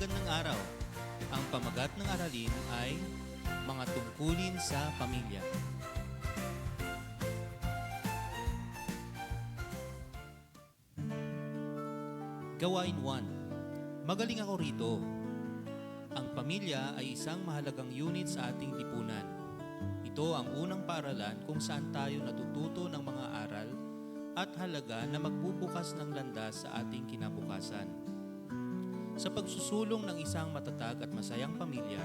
Magandang araw. Ang pamagat ng aralin ay mga tungkulin sa pamilya. Gawain 1. Magaling ako rito. Ang pamilya ay isang mahalagang unit sa ating lipunan. Ito ang unang paaralan kung saan tayo natututo ng mga aral at halaga na magbubukas ng landas sa ating kinabukasan. Sa pagsusulong ng isang matatag at masayang pamilya,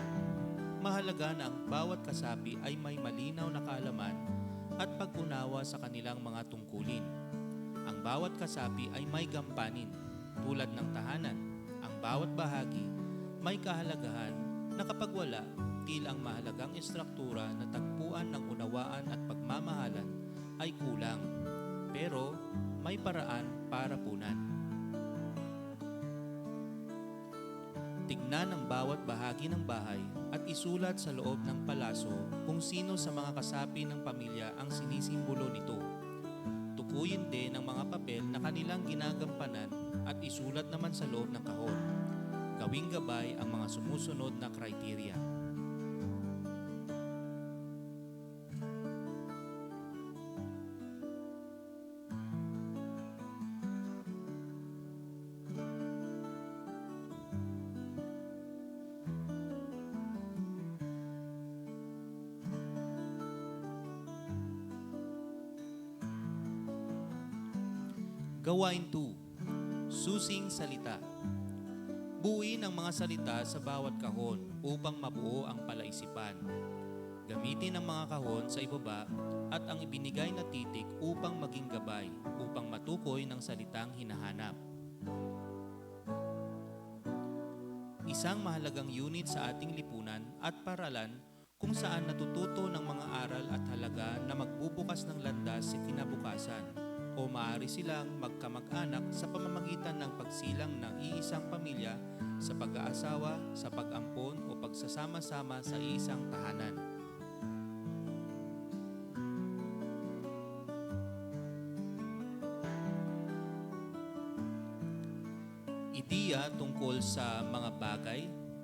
mahalaga na ang bawat kasapi ay may malinaw na kaalaman at pag-unawa sa kanilang mga tungkulin. Ang bawat kasapi ay may gampanin, tulad ng tahanan. Ang bawat bahagi may kahalagahan na kapag wala, tila ang mahalagang estruktura na tagpuan ng unawaan at pagmamahalan ay kulang. Pero may paraan para punan. Tignan ang bawat bahagi ng bahay at isulat sa loob ng palaso kung sino sa mga kasapi ng pamilya ang sinisimbolo nito. Tukuyin din ang mga papel na kanilang ginagampanan at isulat naman sa loob ng kahon. Gawing gabay ang mga sumusunod na kriteriya. Gawain 2. Susing salita. Buuin ang mga salita sa bawat kahon upang mabuo ang palaisipan. Gamitin ang mga kahon sa ibaba at ang ibinigay na titik upang maging gabay upang matukoy ng salitang hinahanap. Isang mahalagang unit sa ating lipunan at paralan kung saan natututo ng mga aral at halaga na magbubukas ng landas sa kinabukasan, o maaari silang magkamag-anak sa pamamagitan ng pagsilang ng iisang pamilya sa pag-aasawa, sa pag-ampon o pagsasama-sama sa iisang tahanan. Ideya tungkol sa mga bagay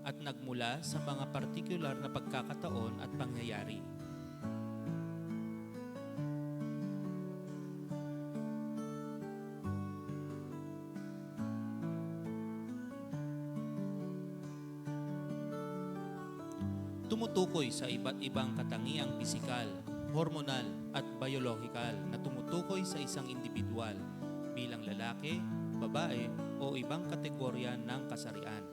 at nagmula sa mga partikular na pagkakataon at pangyayari. Tumutukoy sa iba't ibang katangiang pisikal, hormonal at biologikal na tumutukoy sa isang individual bilang lalaki, babae o ibang kategorya ng kasarian.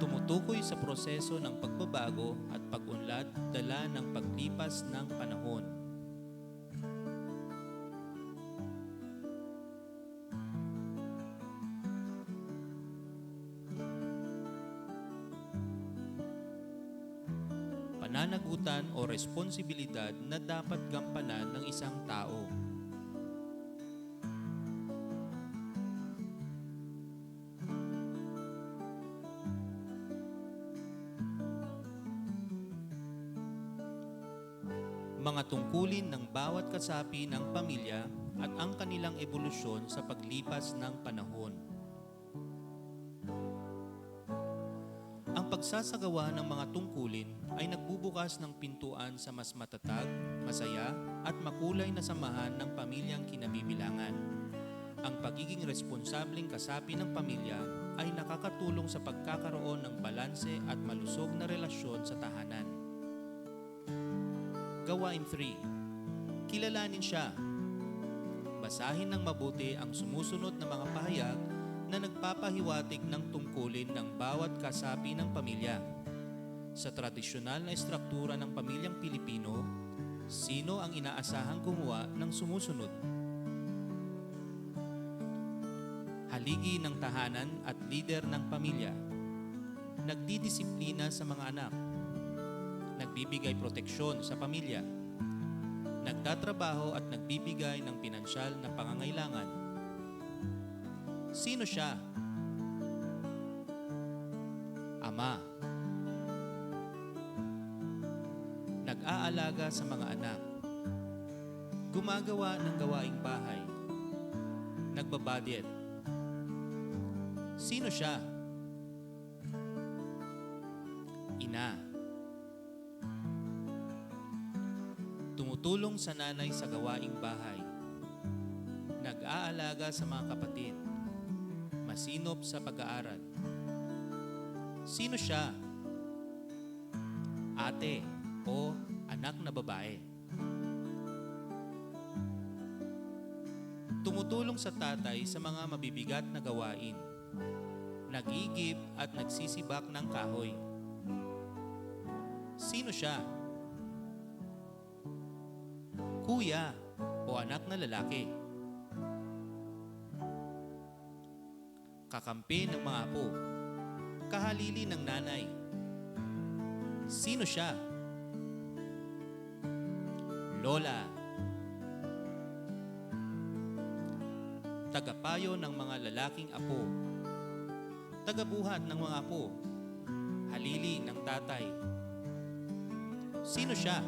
Tumutukoy sa proseso ng pagbabago at pag-unlad dala ng paglipas ng panahon. Pananagutan o responsibilidad na dapat gampanan ng isang tao. Mga tungkulin ng bawat kasapi ng pamilya at ang kanilang ebolusyon sa paglipas ng panahon. Ang pagsasagawa ng mga tungkulin ay nagbubukas ng pintuan sa mas matatag, masaya at makulay na samahan ng pamilyang kinabibilangan. Ang pagiging responsableng kasapi ng pamilya ay nakakatulong sa pagkakaroon ng balanse at malusog na relasyon sa tahanan. Gawain 3. Kilalanin siya. Basahin ng mabuti ang sumusunod na mga pahayag na nagpapahiwatig ng tungkulin ng bawat kasapi ng pamilya. Sa tradisyonal na estruktura ng pamilyang Pilipino, sino ang inaasahang gumawa ng sumusunod? Haligi ng tahanan at lider ng pamilya. Nagdidisiplina sa mga anak. Nagbibigay proteksyon sa pamilya. Nagtatrabaho at nagbibigay ng pinansyal na pangangailangan. Sino siya? Ama. Nag-aalaga sa mga anak. Gumagawa ng gawaing bahay. Nagbabudget. Sino siya? Ina. Tumutulong sa nanay sa gawaing bahay. Nag-aalaga sa mga kapatid. Masinop sa pag-aaral. Sino siya? Ate o anak na babae. Tumutulong sa tatay sa mga mabibigat na gawain. Nag-igib at nagsisibak ng kahoy. Sino siya? Kuya o anak na lalaki. Kakampi ng mga apo. Kahalili ng nanay. Sino siya? Lola. Tagapayo ng mga lalaking apo. Tagabuhat ng mga apo. Halili ng tatay. Sino siya?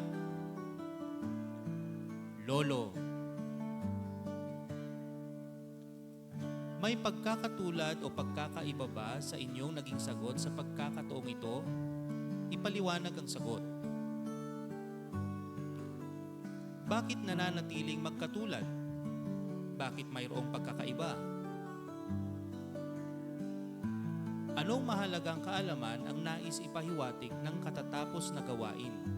Lolo. May pagkakatulad o pagkakaiba ba sa inyong naging sagot sa pagkakataong ito? Ipaliwanag ang sagot. Bakit nananatiling magkatulad? Bakit mayroong pagkakaiba? Anong mahalagang kaalaman ang nais ipahiwatig ng katatapos na gawain?